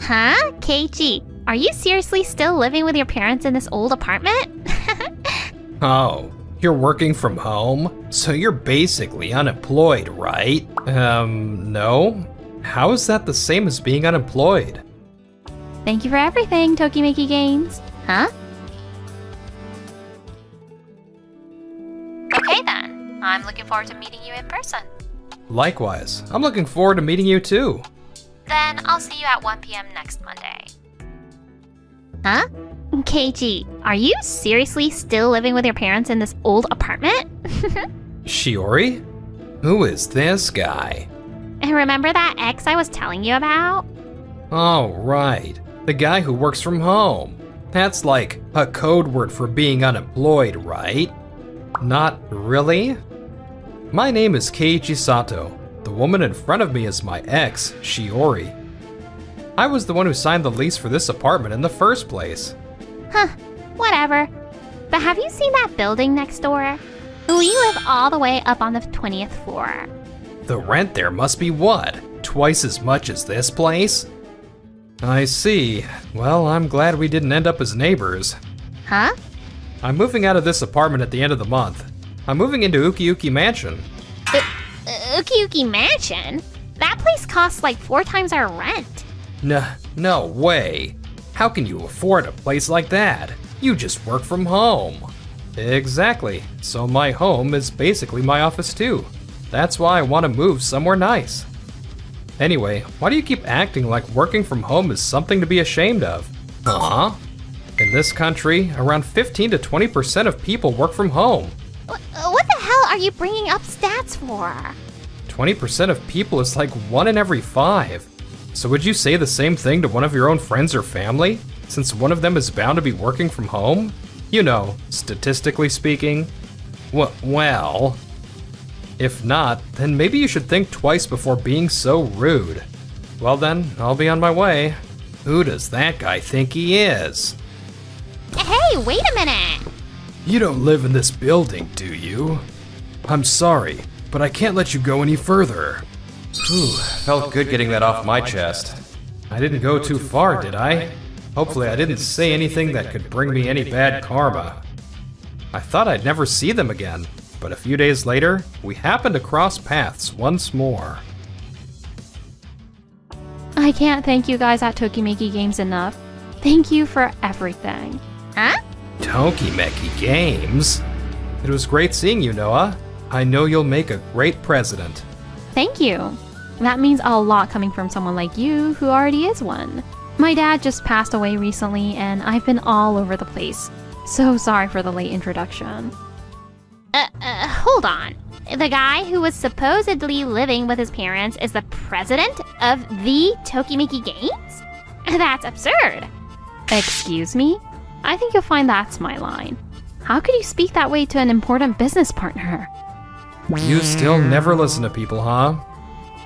Huh? Keiichi, are you seriously still living with your parents in this old apartment? Oh, you're working from home? So you're basically unemployed, right? No. How is that the same as being unemployed? Thank you for everything, Tokimeki Games. Huh? Okay then, I'm looking forward to meeting you in person. Likewise, I'm looking forward to meeting you too. Then I'll see you at 1 p.m. next Monday. Huh? Keiichi, are you seriously still living with your parents in this old apartment? Shiori? Who is this guy? Remember that ex I was telling you about? Oh, right. The guy who works from home. That's like a code word for being unemployed, right? Not really? My name is Keiichi Sato. The woman in front of me is my ex, Shiori. I was the one who signed the lease for this apartment in the first place. Huh, whatever. But have you seen that building next door? We live all the way up on the 20th floor. The rent there must be what? Twice as much as this place? I see. Well, I'm glad we didn't end up as neighbors. Huh? I'm moving out of this apartment at the end of the month. I'm moving into Uki Uki Mansion. Uki Uki Mansion? That place costs like 4 times our rent. No way. How can you afford a place like that? You just work from home. Exactly. So my home is basically my office too. That's why I want to move somewhere nice. Anyway, why do you keep acting like working from home is something to be ashamed of? Huh? In this country, around 15 to 20% of people work from home. What the hell are you bringing up stats for? 20% of people is like 1 in every 5. So would you say the same thing to one of your own friends or family, since one of them is bound to be working from home? You know, statistically speaking. Well, if not, then maybe you should think twice before being so rude. Well then, I'll be on my way. Who does that guy think he is? Hey, wait a minute! You don't live in this building, do you? I'm sorry, but I can't let you go any further. Whew, felt good getting that off my chest. I didn't go too far, did I? Hopefully I didn't say anything that could bring me any bad karma. I thought I'd never see them again, but a few days later, we happened to cross paths once more. I can't thank you guys at Tokimeki Games enough. Thank you for everything. Huh? Tokimeki Games? It was great seeing you, Noah. I know you'll make a great president. Thank you. That means a lot coming from someone like you who already is one. My dad just passed away recently and I've been all over the place. So sorry for the late introduction. Hold on. The guy who was supposedly living with his parents is the president of the Tokimeki Games? That's absurd. Excuse me? I think you'll find that's my line. How could you speak that way to an important business partner? You still never listen to people, huh?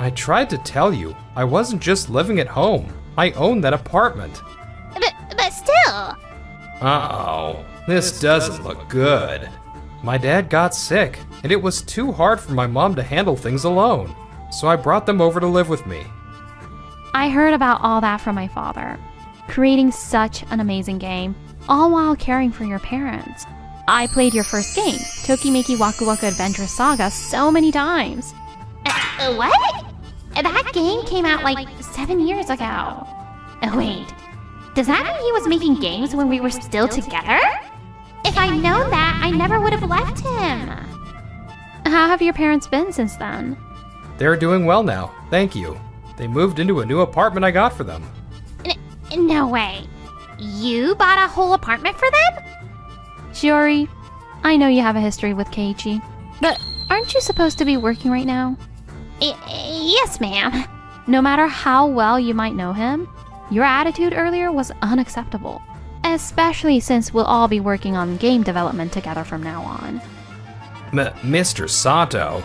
I tried to tell you, I wasn't just living at home. I own that apartment. But still... Uh-oh, this doesn't look good. My dad got sick, and it was too hard for my mom to handle things alone. So I brought them over to live with me. I heard about all that from my father. Creating such an amazing game, all while caring for your parents. I played your first game, Tokimeki Waku Waku Adventure Saga, so many times. What? That game came out like 7 years ago. Wait, does that mean he was making games when we were still together? If I'd known that, I never would have left him. How have your parents been since then? They're doing well now, thank you. They moved into a new apartment I got for them. No way. You bought a whole apartment for them? Shiori, I know you have a history with Keiichi, but aren't you supposed to be working right now? Yes, ma'am. No matter how well you might know him, your attitude earlier was unacceptable. Especially since we'll all be working on game development together from now on. Mr. Sato,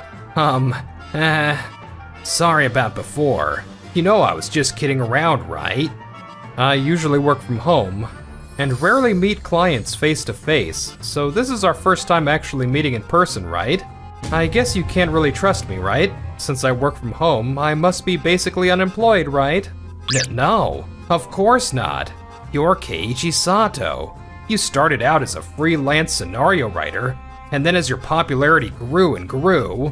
sorry about before. You know I was just kidding around, right? I usually work from home, and rarely meet clients face to face, so this is our first time actually meeting in person, right? I guess you can't really trust me, right? Since I work from home, I must be basically unemployed, right? No, of course not. You're Keiichi Sato. You started out as a freelance scenario writer, and then as your popularity grew and grew,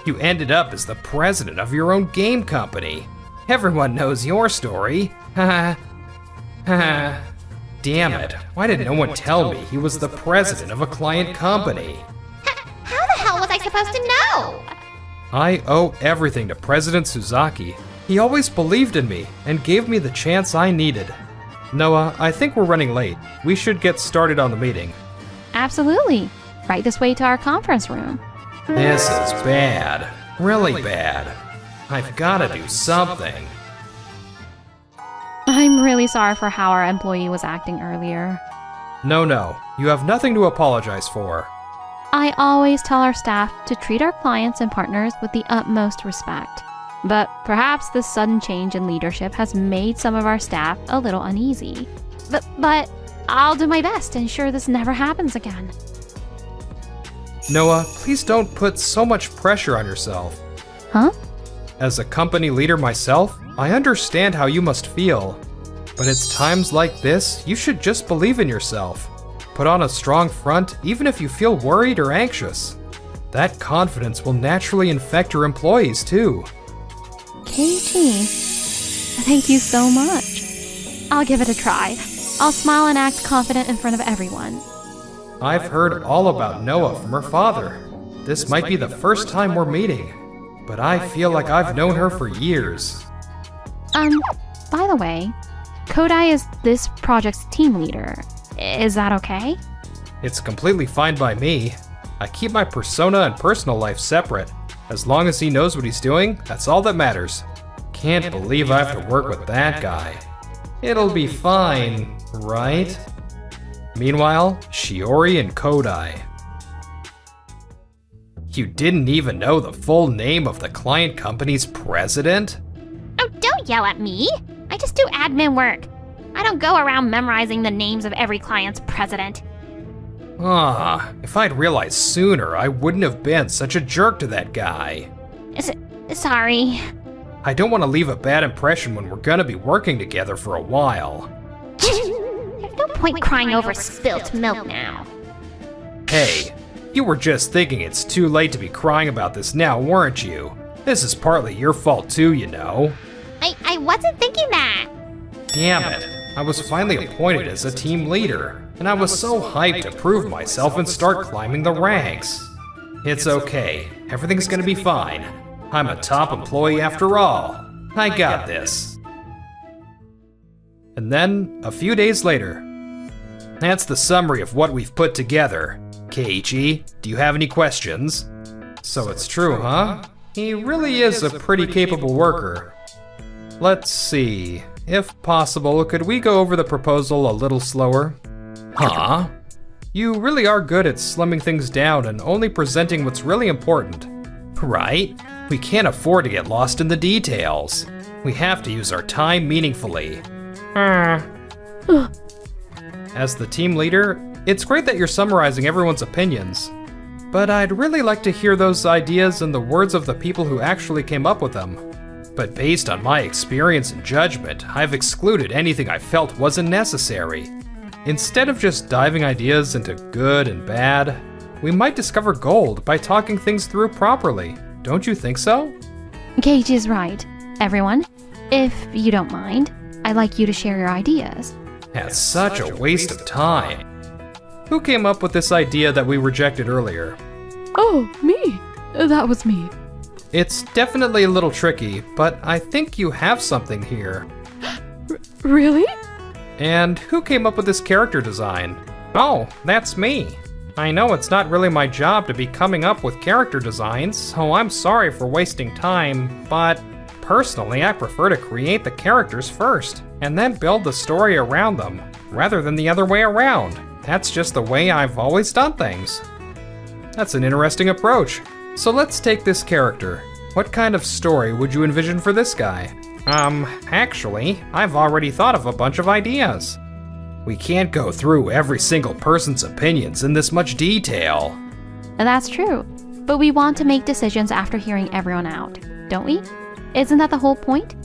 you ended up as the president of your own game company. Everyone knows your story. Haha. Haha. Damn it, why did no one tell me he was the president of a client company? How the hell was I supposed to know? I owe everything to President Suzaki. He always believed in me and gave me the chance I needed. Noah, I think we're running late. We should get started on the meeting. Absolutely. Right this way to our conference room. This is bad. Really bad. I've gotta do something. I'm really sorry for how our employee was acting earlier. No, you have nothing to apologize for. I always tell our staff to treat our clients and partners with the utmost respect. But perhaps this sudden change in leadership has made some of our staff a little uneasy. But I'll do my best to ensure this never happens again. Noah, please don't put so much pressure on yourself. Huh? As a company leader myself, I understand how you must feel. But it's times like this, you should just believe in yourself. Put on a strong front, even if you feel worried or anxious. That confidence will naturally infect your employees too. Keiichi, thank you so much. I'll give it a try. I'll smile and act confident in front of everyone. I've heard all about Noah from her father. This might be the first time we're meeting, but I feel like I've known her for years. By the way, Kodai is this project's team leader. Is that okay? It's completely fine by me. I keep my persona and personal life separate. As long as he knows what he's doing, that's all that matters. Can't believe I have to work with that guy. It'll be fine, right? Meanwhile, Shiori and Kodai. You didn't even know the full name of the client company's president? Oh, don't yell at me. I just do admin work. I don't go around memorizing the names of every client's president. If I'd realized sooner, I wouldn't have been such a jerk to that guy. Sorry. I don't want to leave a bad impression when we're gonna be working together for a while. There's no point crying over spilt milk now. Hey, you were just thinking it's too late to be crying about this now, weren't you? This is partly your fault too, you know. I wasn't thinking that. Damn it, I was finally appointed as a team leader, and I was so hyped to prove myself and start climbing the ranks. It's okay, everything's gonna be fine. I'm a top employee after all. I got this. And then, a few days later. That's the summary of what we've put together. Keiichi, do you have any questions? So it's true, huh? He really is a pretty capable worker. Let's see. If possible, could we go over the proposal a little slower? Huh? You really are good at slimming things down and only presenting what's really important. Right? We can't afford to get lost in the details. We have to use our time meaningfully. As the team leader, it's great that you're summarizing everyone's opinions. But I'd really like to hear those ideas in the words of the people who actually came up with them. But based on my experience and judgment, I've excluded anything I felt wasn't necessary. Instead of just diving ideas into good and bad, we might discover gold by talking things through properly. Don't you think so? Keiichi is right. Everyone, if you don't mind, I'd like you to share your ideas. That's such a waste of time. Who came up with this idea that we rejected earlier? Oh, me. That was me. It's definitely a little tricky, but I think you have something here. Really? And who came up with this character design? Oh, that's me. I know it's not really my job to be coming up with character designs, so I'm sorry for wasting time, but personally I prefer to create the characters first, and then build the story around them, rather than the other way around. That's just the way I've always done things. That's an interesting approach. So let's take this character. What kind of story would you envision for this guy? Actually, I've already thought of a bunch of ideas. We can't go through every single person's opinions in this much detail. That's true, but we want to make decisions after hearing everyone out, don't we? Isn't that the whole point?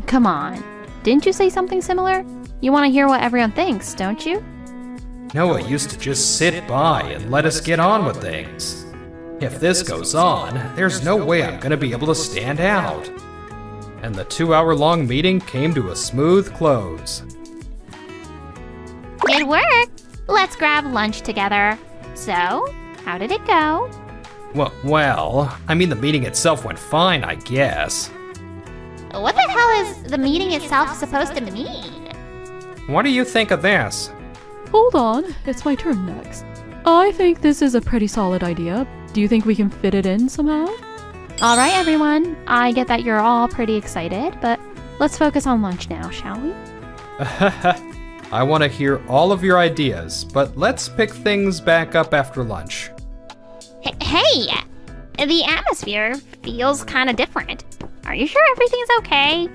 Come on, Didn't you say something similar? You want to hear what everyone thinks, don't you? Noah used to just sit by and let us get on with things. If this goes on, there's no way I'm gonna be able to stand out. And the 2-hour-long meeting came to a smooth close. Good work! Let's grab lunch together. So, how did it go? Well, I mean the meeting itself went fine, I guess. What the hell is the meeting itself supposed to mean? What do you think of this? Hold on, it's my turn next. I think this is a pretty solid idea. Do you think we can fit it in somehow? All right, everyone. I get that you're all pretty excited, but let's focus on lunch now, shall we? I want to hear all of your ideas, but let's pick things back up after lunch. Hey! The atmosphere feels kind of different. Are you sure everything's okay?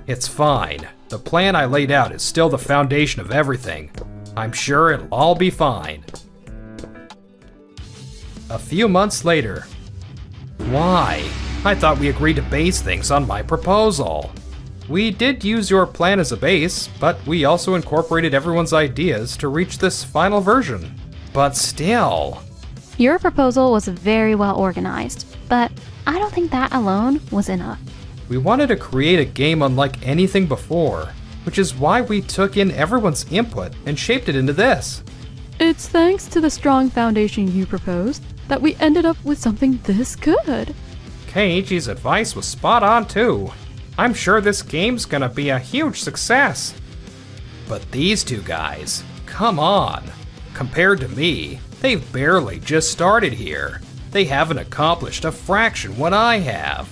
It's fine. The plan I laid out is still the foundation of everything. I'm sure it'll all be fine. A few months later. Why? I thought we agreed to base things on my proposal. We did use your plan as a base, but we also incorporated everyone's ideas to reach this final version. But still. Your proposal was very well organized, but I don't think that alone was enough. We wanted to create a game unlike anything before, which is why we took in everyone's input and shaped it into this. It's thanks to the strong foundation you proposed that we ended up with something this good. Keiichi's advice was spot on too. I'm sure this game's gonna be a huge success. But these two guys, come on. Compared to me, they've barely just started here. They haven't accomplished a fraction what I have.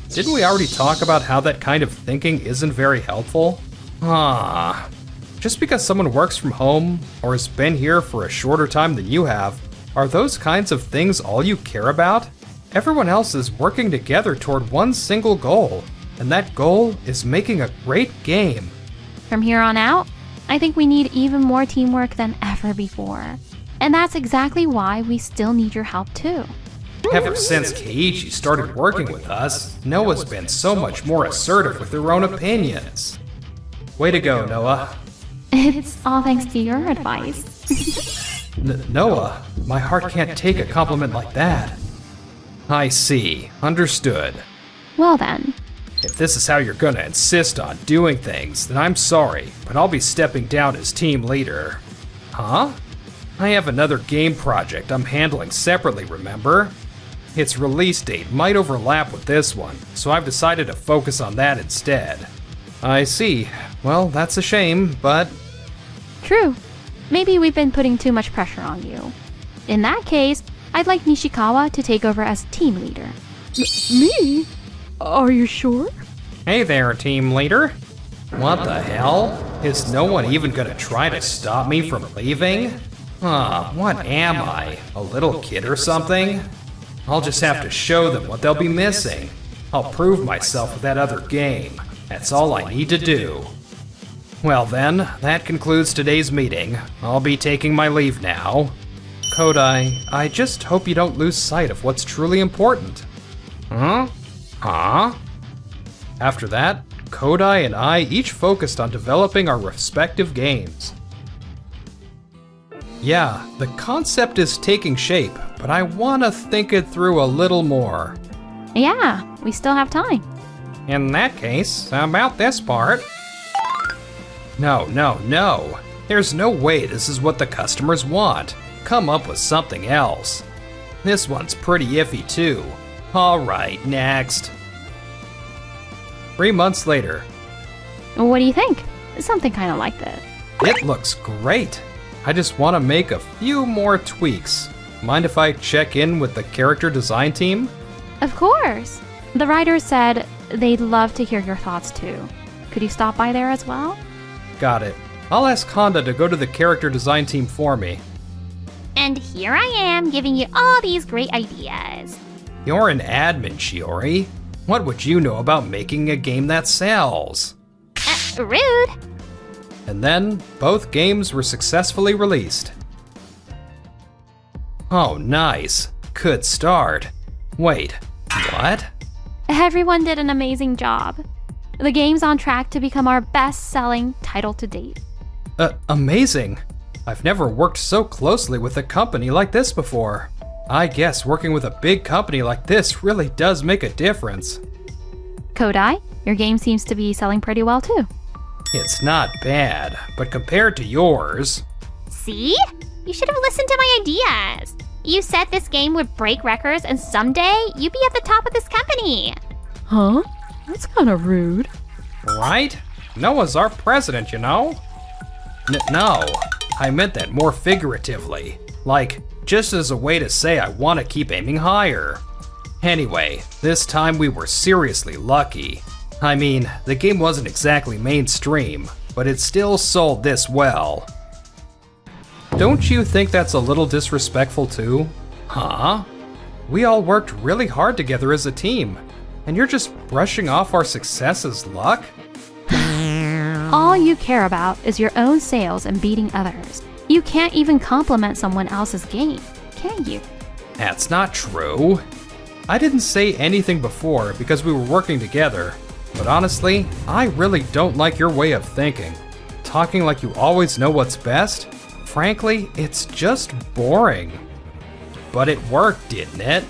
Didn't we already talk about how that kind of thinking isn't very helpful? Just because someone works from home or has been here for a shorter time than you have, are those kinds of things all you care about? Everyone else is working together toward one single goal, and that goal is making a great game. From here on out, I think we need even more teamwork than ever before. And that's exactly why we still need your help too. Ever since Keiichi started working with us, Noah's been so much more assertive with her own opinions. Way to go, Noah. It's all thanks to your advice. Noah, my heart can't take a compliment like that. I see. Understood. Well then. If this is how you're gonna insist on doing things, then I'm sorry, but I'll be stepping down as team leader. Huh? I have another game project I'm handling separately, remember? Its release date might overlap with this one, so I've decided to focus on that instead. I see. Well, that's a shame, but... True. Maybe we've been putting too much pressure on you. In that case, I'd like Nishikawa to take over as team leader. Me? Are you sure? Hey there, team leader. What the hell? Is no one even gonna try to stop me from leaving? What am I? A little kid or something? I'll just have to show them what they'll be missing. I'll prove myself with that other game. That's all I need to do. Well then, that concludes today's meeting. I'll be taking my leave now. Kodai, I just hope you don't lose sight of what's truly important. Huh? After that, Kodai and I each focused on developing our respective games. Yeah, the concept is taking shape, but I want to think it through a little more. Yeah, we still have time. In that case, about this part... No. There's no way this is what the customers want. Come up with something else. This one's pretty iffy too. Alright, next. 3 months later. What do you think? Something kind of like that. It looks great. I just want to make a few more tweaks. Mind if I check in with the character design team? Of course. The writers said they'd love to hear your thoughts too. Could you stop by there as well? Got it. I'll ask Condo to go to the character design team for me. And here I am giving you all these great ideas. You're an admin, Shiori. What would you know about making a game that sells? Rude. And then, both games were successfully released. Oh, nice. Good start. Wait, what? Everyone did an amazing job. The game's on track to become our best-selling title to date. Amazing. I've never worked so closely with a company like this before. I guess working with a big company like this really does make a difference. Kodai, your game seems to be selling pretty well too. It's not bad, but compared to yours... See? You should have listened to my ideas. You said this game would break records and someday you'd be at the top of this company. Huh? That's kind of rude. Right? Noah's our president, you know? No, I meant that more figuratively. Like, just as a way to say I want to keep aiming higher. Anyway, this time we were seriously lucky. I mean, the game wasn't exactly mainstream, but it still sold this well. Don't you think that's a little disrespectful too? Huh? We all worked really hard together as a team, and you're just brushing off our success as luck? All you care about is your own sales and beating others. You can't even compliment someone else's game, can you? That's not true. I didn't say anything before because we were working together, but honestly, I really don't like your way of thinking. Talking like you always know what's best? Frankly, it's just boring. But it worked, didn't it?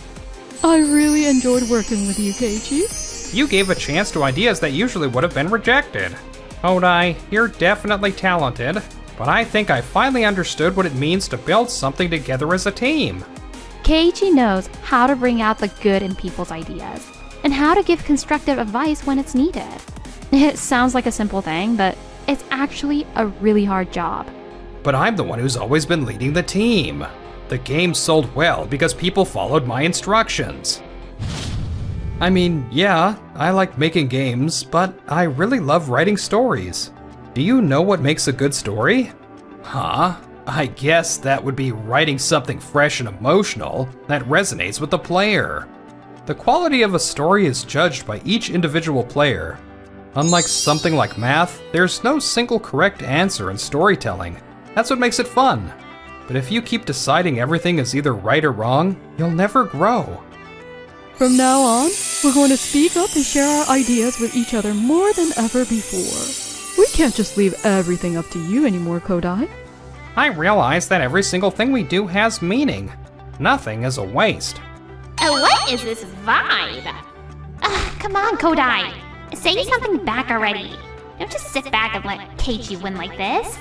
I really enjoyed working with you, Keiichi. You gave a chance to ideas that usually would have been rejected. Kodai, you're definitely talented, but I think I finally understood what it means to build something together as a team. Keiichi knows how to bring out the good in people's ideas, and how to give constructive advice when it's needed. It sounds like a simple thing, but it's actually a really hard job. But I'm the one who's always been leading the team. The game sold well because people followed my instructions. I mean, yeah, I like making games, but I really love writing stories. Do you know what makes a good story? Huh? I guess that would be writing something fresh and emotional that resonates with the player. The quality of a story is judged by each individual player. Unlike something like math, there's no single correct answer in storytelling. That's what makes it fun. But if you keep deciding everything is either right or wrong, you'll never grow. From now on, we're going to speak up and share our ideas with each other more than ever before. We can't just leave everything up to you anymore, Kodai. I realize that every single thing we do has meaning. Nothing is a waste. What is this vibe? Come on, Kodai. Say something back already. Don't just sit back and let Keiichi win like this.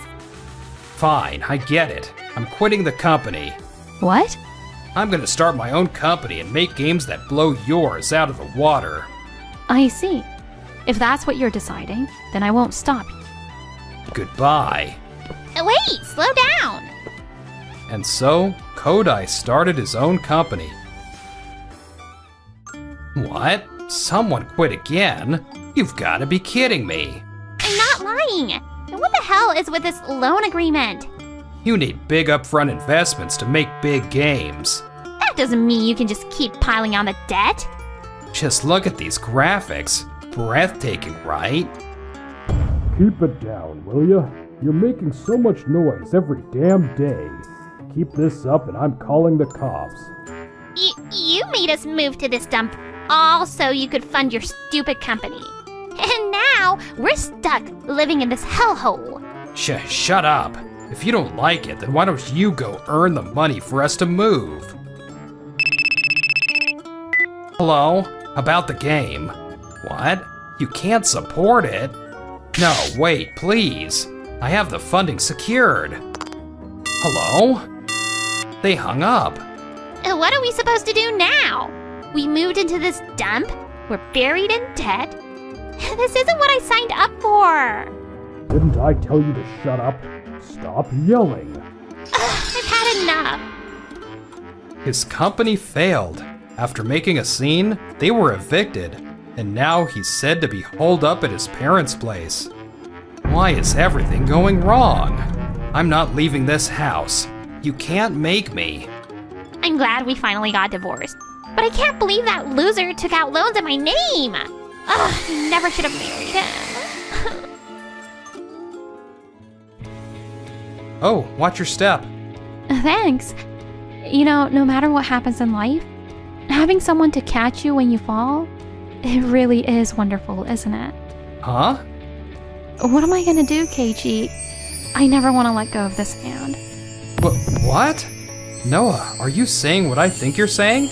Fine, I get it. I'm quitting the company. What? I'm gonna start my own company and make games that blow yours out of the water. I see. If that's what you're deciding, then I won't stop you. Goodbye. Wait, slow down. And so, Kodai started his own company. What? Someone quit again? You've gotta be kidding me. I'm not lying. And what the hell is with this loan agreement? You need big upfront investments to make big games. That doesn't mean you can just keep piling on the debt. Just look at these graphics. Breathtaking, right? Keep it down, will ya? You're making so much noise every damn day. Keep this up and I'm calling the cops. You made us move to this dump all so you could fund your stupid company. And now we're stuck living in this hellhole. Shut up. If you don't like it, then why don't you go earn the money for us to move? Hello? About the game. What? You can't support it? No, wait, please. I have the funding secured. Hello? They hung up. What are we supposed to do now? We moved into this dump? We're buried in debt? This isn't what I signed up for. Didn't I tell you to shut up? Stop yelling. I've had enough. His company failed. After making a scene, they were evicted, and now he's said to be holed up at his parents' place. Why is everything going wrong? I'm not leaving this house. You can't make me. I'm glad we finally got divorced. But I can't believe that loser took out loans in my name. Never should have married him. Oh, watch your step. Thanks. You know, no matter what happens in life, having someone to catch you when you fall, it really is wonderful, isn't it? Huh? What am I gonna do, Keiichi? I never want to let go of this hand. What? Noah, are you saying what I think you're saying?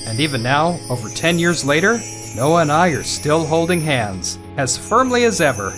And even now, over 10 years later, Noah and I are still holding hands, as firmly as ever.